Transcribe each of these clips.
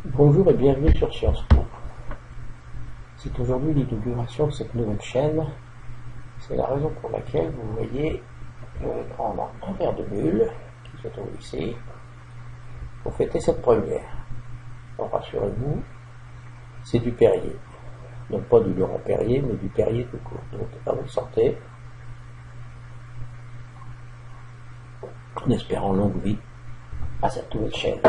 Bonjour et bienvenue sur Sciences Po. C'est aujourd'hui l'inauguration de cette nouvelle chaîne. C'est la raison pour laquelle vous voyez, je vais prendre un verre de bulle qui se trouve ici pour fêter cette première. Alors rassurez-vous, c'est du Perrier. Non pas du Laurent Perrier, mais du Perrier tout court. Donc à votre santé, en espérant longue vie à cette nouvelle chaîne.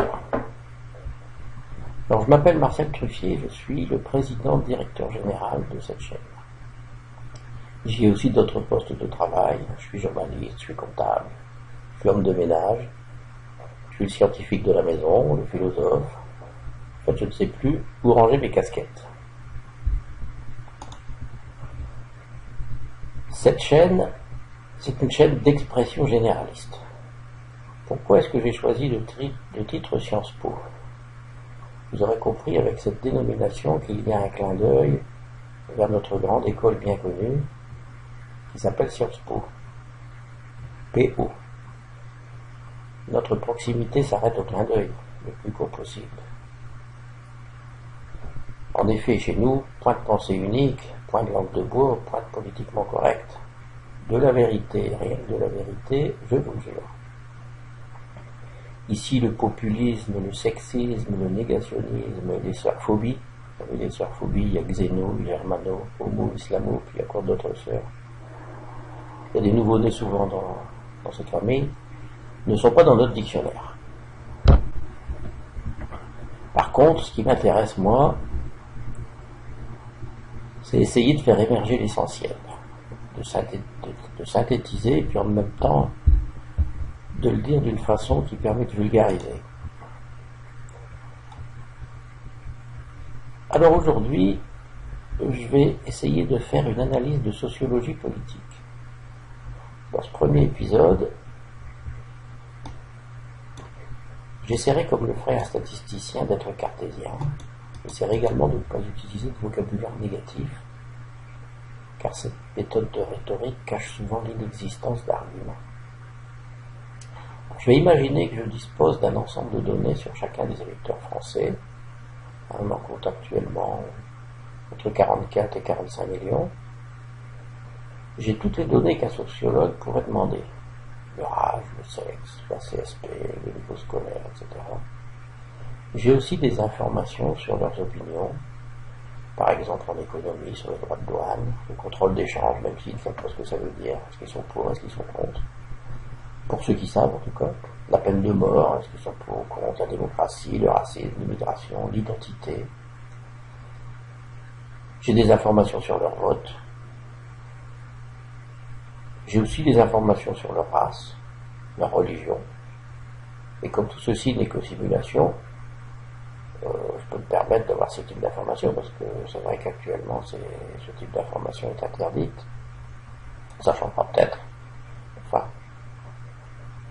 Alors je m'appelle Marcel Truffier, je suis le président directeur général de cette chaîne. J'ai aussi d'autres postes de travail, je suis journaliste, je suis comptable, je suis homme de ménage, je suis le scientifique de la maison, le philosophe. En fait, je ne sais plus où ranger mes casquettes. Cette chaîne, c'est une chaîne d'expression généraliste. Pourquoi est-ce que j'ai choisi le titre Sciences Po ? Vous aurez compris avec cette dénomination qu'il y a un clin d'œil vers notre grande école bien connue qui s'appelle Sciences Po. PO. Notre proximité s'arrête au clin d'œil, le plus court possible. En effet, chez nous, point de pensée unique, point de langue de bois, point de politiquement correct. De la vérité, rien que de la vérité, je vous le jure. Ici, le populisme, le sexisme, le négationnisme, les sœurs-phobies. Vous savez, les sœurs-phobies, il y a Xéno, Germano, Homo, Islamo, puis il y a encore d'autres sœurs. Il y a des nouveaux-nés souvent dans cette famille, ne sont pas dans notre dictionnaire. Par contre, ce qui m'intéresse, moi, c'est essayer de faire émerger l'essentiel, de synthétiser, et puis en même temps, de le dire d'une façon qui permet de vulgariser. Alors aujourd'hui, je vais essayer de faire une analyse de sociologie politique. Dans ce premier épisode, j'essaierai, comme le ferait un statisticien, d'être cartésien. J'essaierai également de ne pas utiliser de vocabulaire négatif, car cette méthode de rhétorique cache souvent l'inexistence d'arguments. Je vais imaginer que je dispose d'un ensemble de données sur chacun des électeurs français. On en compte actuellement entre 44 et 45 millions. J'ai toutes les données qu'un sociologue pourrait demander. Le âge, le sexe, la CSP, le niveau scolaire, etc. J'ai aussi des informations sur leurs opinions, par exemple en économie, sur les droits de douane, le contrôle d'échange, même s'ils ne savent pas ce que ça veut dire, est-ce qu'ils sont pour, est-ce qu'ils sont contre. Pour ceux qui savent en tout cas, la peine de mort, est-ce qu'ils sont pour ou contre la démocratie, le racisme, l'immigration, l'identité. J'ai des informations sur leur vote. J'ai aussi des informations sur leur race, leur religion. Et comme tout ceci n'est que simulation, je peux me permettre d'avoir ce type d'informations parce que c'est vrai qu'actuellement ce type d'information est interdite. Ça changera peut-être. Enfin,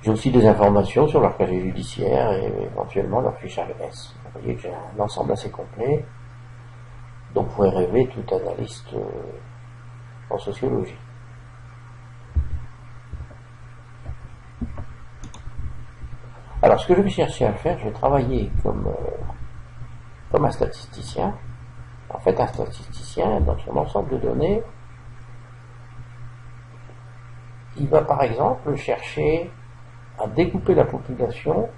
j'ai aussi des informations sur leur casier judiciaire et éventuellement leur fiche ARS. Vous voyez que j'ai un ensemble assez complet dont pourrait rêver tout analyste en sociologie. Alors ce que je vais chercher à faire, je vais travailler comme un statisticien. En fait, un statisticien, dans son ensemble de données, il va par exemple chercher à découper la population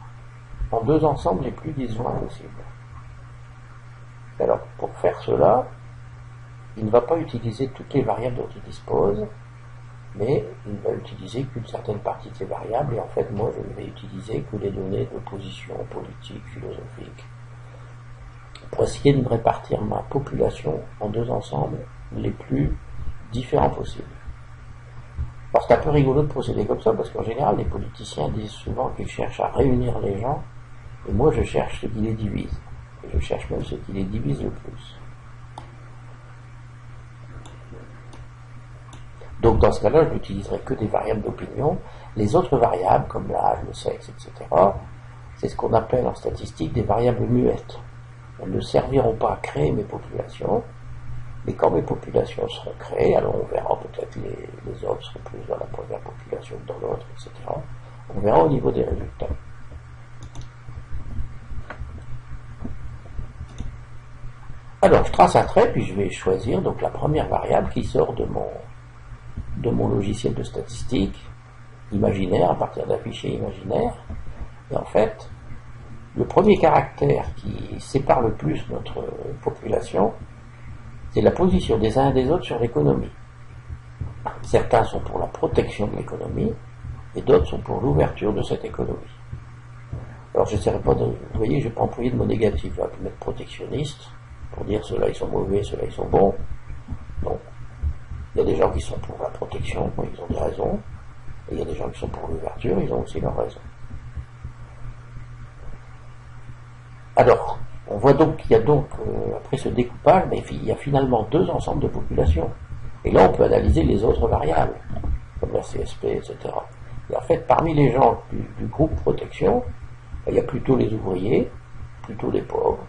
en deux ensembles les plus disjoints possibles. Alors, pour faire cela, il ne va pas utiliser toutes les variables dont il dispose, mais il ne va utiliser qu'une certaine partie de ces variables, et en fait, moi, je ne vais utiliser que les données de position politique, philosophique, pour essayer de me répartir ma population en deux ensembles les plus différents possibles. Alors c'est un peu rigolo de procéder comme ça, parce qu'en général, les politiciens disent souvent qu'ils cherchent à réunir les gens, et moi je cherche ce qui les divise. Et je cherche même ce qui les divise le plus. Donc dans ce cas-là, je n'utiliserai que des variables d'opinion. Les autres variables, comme l'âge, le sexe, etc., c'est ce qu'on appelle en statistique des variables muettes. Elles ne serviront pas à créer mes populations, mais quand mes populations seront créées, alors on verra peut-être les hommes seront plus dans la première population que dans l'autre, etc. On verra au niveau des résultats. Alors, je trace un trait, puis je vais choisir donc la première variable qui sort de mon logiciel de statistique imaginaire, à partir d'un fichier imaginaire. Et en fait, le premier caractère qui sépare le plus notre population, c'est la position des uns et des autres sur l'économie. Certains sont pour la protection de l'économie, et d'autres sont pour l'ouverture de cette économie. Alors, je n'essaierai pas de... Vous voyez, je ne vais pas employer de mot négatif, je vais mettre protectionniste, pour dire ceux-là ils sont mauvais, ceux-là ils sont bons. Non. Il y a des gens qui sont pour la protection, ils ont des raisons, et il y a des gens qui sont pour l'ouverture, ils ont aussi leurs raisons. Alors, on voit donc qu'il y a donc, après ce découpage, mais il y a finalement deux ensembles de populations. Et là, on peut analyser les autres variables, comme la CSP, etc. Et en fait, parmi les gens du groupe protection, il y a plutôt les ouvriers, plutôt les pauvres,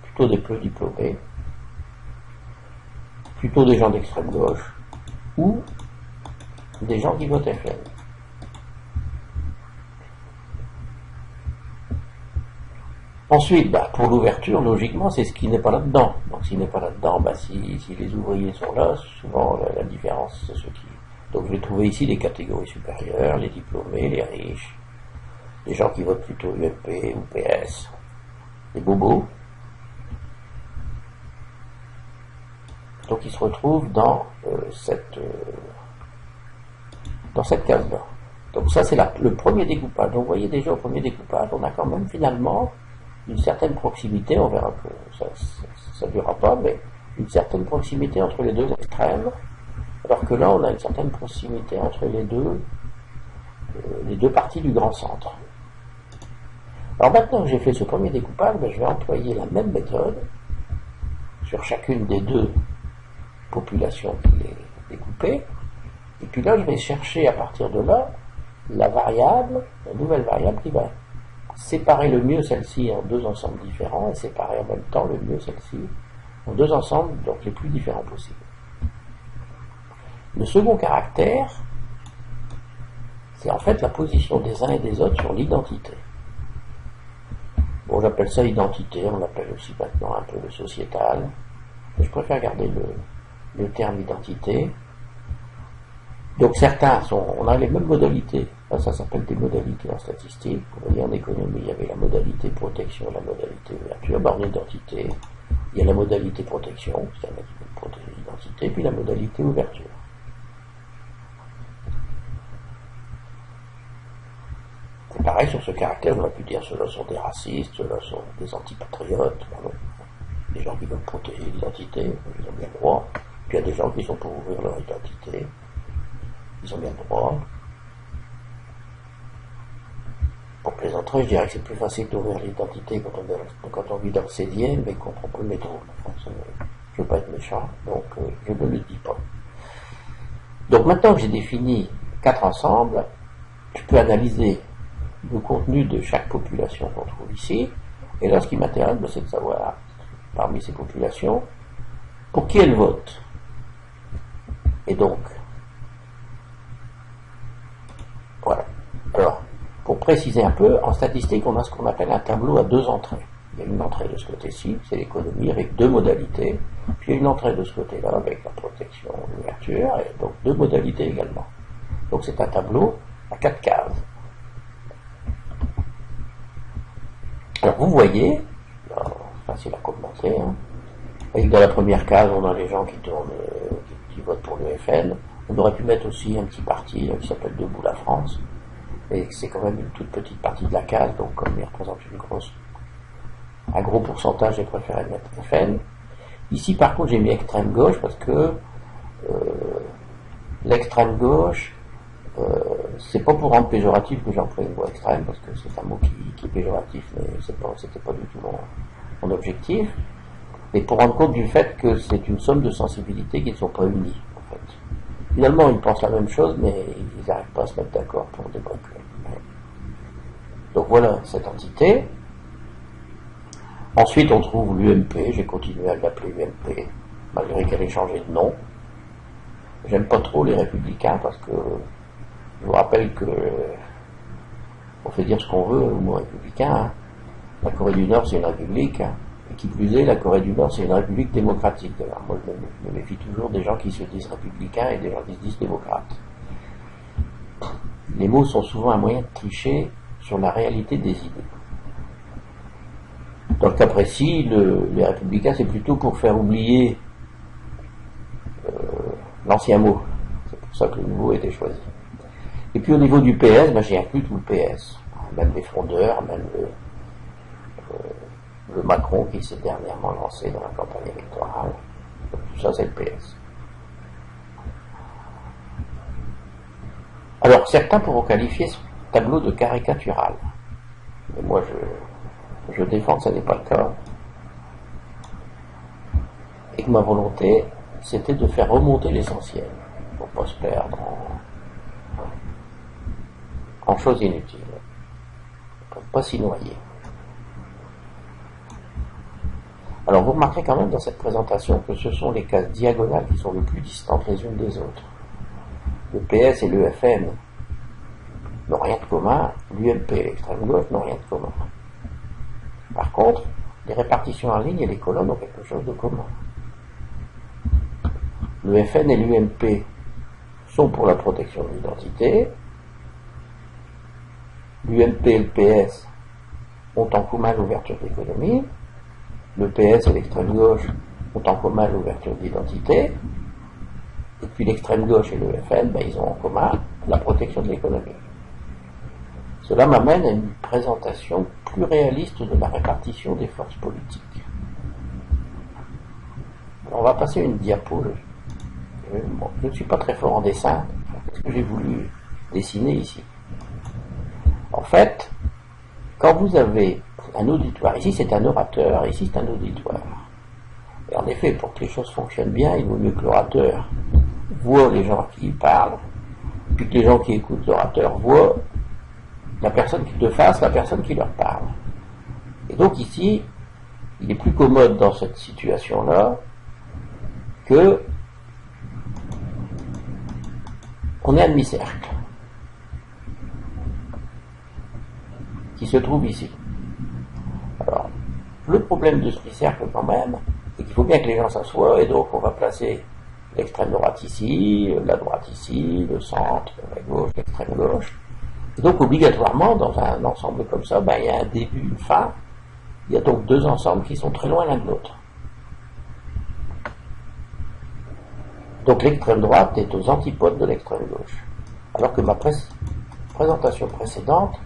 plutôt des peu diplômés, plutôt des gens d'extrême gauche, ou des gens qui votent FN. Ensuite, pour l'ouverture, logiquement, c'est ce qui n'est pas là-dedans. Donc, s'il n'est pas là-dedans, si les ouvriers sont là, souvent la différence, c'est ceux qui... Donc, je vais trouver ici les catégories supérieures, les diplômés, les riches, les gens qui votent plutôt UMP ou PS, les bobos. Donc, ils se retrouvent dans cette case-là. Donc, ça, c'est le premier découpage. Donc, vous voyez déjà au premier découpage, on a quand même finalement une certaine proximité, on verra que ça ne durera pas, mais une certaine proximité entre les deux extrêmes, alors que là on a une certaine proximité entre les deux parties du grand centre. Alors maintenant que j'ai fait ce premier découpage, je vais employer la même méthode sur chacune des deux populations qui est découpée, et puis là je vais chercher à partir de là la nouvelle variable qui va séparer le mieux celle-ci en deux ensembles différents et séparer en même temps le mieux celle-ci en deux ensembles donc les plus différents possibles. Le second caractère, c'est en fait la position des uns et des autres sur l'identité. Bon, j'appelle ça identité, on l'appelle aussi maintenant un peu le sociétal, mais je préfère garder le terme identité. Donc certains on a les mêmes modalités. Là, ça s'appelle des modalités en statistique. Vous voyez, en économie, il y avait la modalité protection, la modalité ouverture. En identité, il y a la modalité protection, c'est-à-dire qui veut protéger l'identité, puis la modalité ouverture. C'est pareil sur ce caractère, on aurait pu dire ceux-là sont des racistes, ceux-là sont des antipatriotes, des gens qui veulent protéger l'identité, ils ont bien le droit. Puis il y a des gens qui sont pour ouvrir leur identité, ils ont bien le droit. Pour plaisanter, je dirais que c'est plus facile d'ouvrir l'identité quand on vit dans le 16e, mais qu'on prend pas le métro. Enfin, je ne veux pas être méchant, donc je ne le dis pas. Donc maintenant que j'ai défini 4 ensembles, je peux analyser le contenu de chaque population qu'on trouve ici, et là ce qui m'intéresse, c'est de savoir, parmi ces populations, pour qui elles votent. Et donc, voilà. Alors, pour préciser un peu, en statistique, on a ce qu'on appelle un tableau à deux entrées. Il y a une entrée de ce côté-ci, c'est l'économie, avec deux modalités, puis il y a une entrée de ce côté-là, avec la protection, l'ouverture, et donc deux modalités également. Donc c'est un tableau à 4 cases. Alors vous voyez, facile à commenter, hein, dans la première case, on a les gens qui votent pour le FN. On aurait pu mettre aussi un petit parti là, qui s'appelle Debout la France. Et c'est quand même une toute petite partie de la case, donc comme il représente un gros pourcentage, j'ai préféré mettre FN. Ici par contre j'ai mis extrême gauche parce que l'extrême gauche, c'est pas pour rendre péjoratif que j'ai employé le mot extrême, parce que c'est un mot qui est péjoratif, mais c'était pas du tout mon objectif, mais pour rendre compte du fait que c'est une somme de sensibilités qui ne sont pas unies, en fait. Finalement, ils pensent la même chose, mais ils n'arrivent pas à se mettre d'accord pour débloquer. Donc voilà cette entité. Ensuite, on trouve l'UMP. J'ai continué à l'appeler UMP, malgré qu'elle ait changé de nom. J'aime pas trop les républicains, parce que je vous rappelle que on fait dire ce qu'on veut au mot républicain. Hein. La Corée du Nord, c'est une république, hein, et Qui plus est, la Corée du Nord, c'est une république démocratique. Alors, moi, je me méfie toujours des gens qui se disent républicains et des gens qui se disent démocrates. Les mots sont souvent un moyen de tricher sur la réalité des idées. Dans le cas précis, les républicains, c'est plutôt pour faire oublier l'ancien mot. C'est pour ça que le nouveau a été choisi. Et puis au niveau du PS, j'ai inclus tout le PS. Même les frondeurs, même le Macron qui s'est dernièrement lancé dans la campagne électorale. Donc, tout ça, c'est le PS. Alors, certains pourront qualifier ce tableau de caricatural. Mais moi, je défends que ce n'est pas le cas. Et que ma volonté, c'était de faire remonter l'essentiel, pour ne pas se perdre en choses inutiles, pour ne pas s'y noyer. Alors vous remarquerez quand même dans cette présentation que ce sont les cases diagonales qui sont les plus distantes les unes des autres. Le PS et le FN n'ont rien de commun, l'UMP et l'extrême gauche n'ont rien de commun. Par contre, les répartitions en ligne et les colonnes ont quelque chose de commun. Le FN et l'UMP sont pour la protection de l'identité, l'UMP et le PS ont en commun l'ouverture de l'économie, le PS et l'extrême gauche ont en commun l'ouverture de l'identité, et puis l'extrême gauche et le FN, ils ont en commun la protection de l'économie. Cela m'amène à une présentation plus réaliste de la répartition des forces politiques. Alors, on va passer une diapo. Je ne suis pas très fort en dessin. Qu'est-ce que j'ai voulu dessiner ici? En fait, quand vous avez un auditoire, ici c'est un orateur, ici c'est un auditoire. Et en effet, pour que les choses fonctionnent bien, il vaut mieux que l'orateur voit les gens qui parlent, puis que les gens qui écoutent l'orateur voient la personne qui te face, la personne qui leur parle. Et donc ici, il est plus commode dans cette situation-là que on est un demi-cercle qui se trouve ici. Alors, le problème de ce demi-cercle quand même, c'est qu'il faut bien que les gens s'assoient, et donc on va placer l'extrême droite ici, la droite ici, le centre, la gauche, l'extrême gauche. Et donc obligatoirement, dans un ensemble comme ça, il y a un début, une fin. Il y a donc deux ensembles qui sont très loin l'un de l'autre. Donc l'extrême droite est aux antipodes de l'extrême gauche. Alors que ma présentation précédente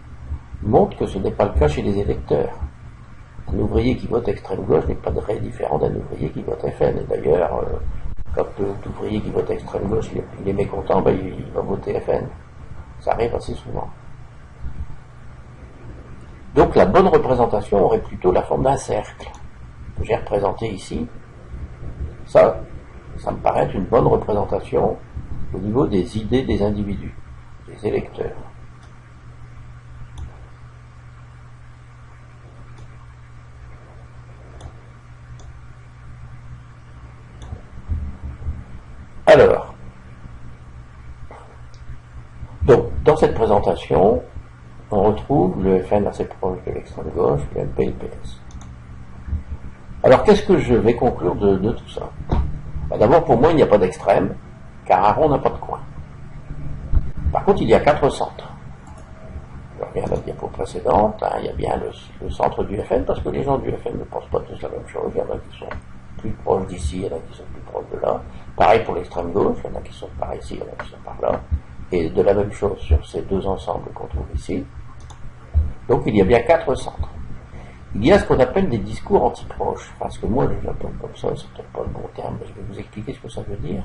montre que ce n'est pas le cas chez les électeurs. Un ouvrier qui vote extrême gauche n'est pas très différent d'un ouvrier qui vote FN. Et d'ailleurs, quand l'ouvrier qui vote extrême gauche il est mécontent, il va voter FN. Ça arrive assez souvent. Donc la bonne représentation aurait plutôt la forme d'un cercle, que j'ai représenté ici. Ça me paraît être une bonne représentation au niveau des idées des individus, des électeurs. Alors, donc, dans cette présentation, on retrouve le FN assez proche de l'extrême gauche, le MP et le PS. Alors, qu'est-ce que je vais conclure de tout ça? D'abord, pour moi, il n'y a pas d'extrême, car un rond n'a pas de coin. Par contre, il y a 4 centres. Je reviens à la diapo précédente, il y a bien le centre du FN, parce que les gens du FN ne pensent pas tous la même chose. Il y en a qui sont plus proches d'ici, il y en a qui sont plus proches de là. Pareil pour l'extrême gauche, il y en a qui sont par ici, il y en a qui sont par là. Et de la même chose sur ces deux ensembles qu'on trouve ici. Donc il y a bien 4 centres. Il y a ce qu'on appelle des discours antiproches, parce que moi je l'appelle comme ça, c'est peut-être pas le bon terme, mais je vais vous expliquer ce que ça veut dire.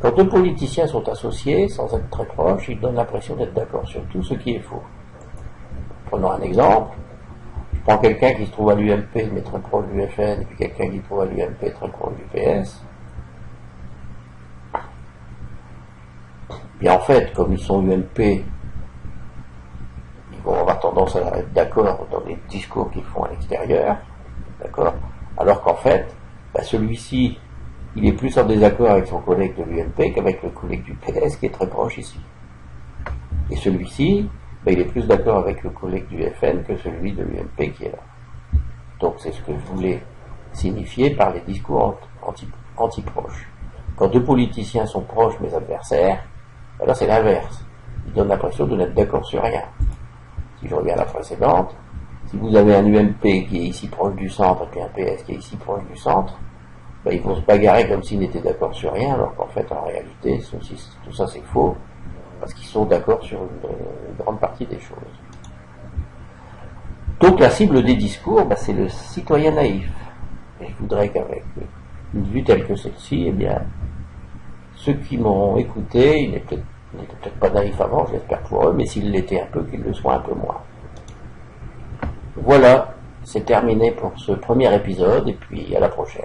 Quand deux politiciens sont associés, sans être très proches, ils donnent l'impression d'être d'accord sur tout ce qui est faux. Prenons un exemple. Je prends quelqu'un qui se trouve à l'UMP, mais très proche du FN, et puis quelqu'un qui se trouve à l'UMP, très proche du PS. Bien en fait, comme ils sont UMP, ils vont avoir tendance à être d'accord dans les discours qu'ils font à l'extérieur, d'accord, alors qu'en fait, celui-ci, il est plus en désaccord avec son collègue de l'UMP qu'avec le collègue du PS qui est très proche ici. Et celui-ci, il est plus d'accord avec le collègue du FN que celui de l'UMP qui est là. Donc c'est ce que je voulais signifiée par les discours anti-proches. Quand deux politiciens sont proches mais adversaires, là c'est l'inverse. Ils donnent l'impression de n'être d'accord sur rien. Si je reviens à la précédente, si vous avez un UMP qui est ici proche du centre et puis un PS qui est ici proche du centre, ben, ils vont se bagarrer comme s'ils n'étaient d'accord sur rien, alors qu'en fait, en réalité, tout ça c'est faux, parce qu'ils sont d'accord sur une grande partie des choses. Donc la cible des discours, ben, c'est le citoyen naïf. Et je voudrais qu'avec une vue telle que celle-ci, eh bien, ceux qui m'ont écouté, ils n'étaient peut-être pas naïfs avant, j'espère pour eux, mais s'ils l'étaient un peu, qu'ils le soient un peu moins. Voilà, c'est terminé pour ce premier épisode, et puis à la prochaine.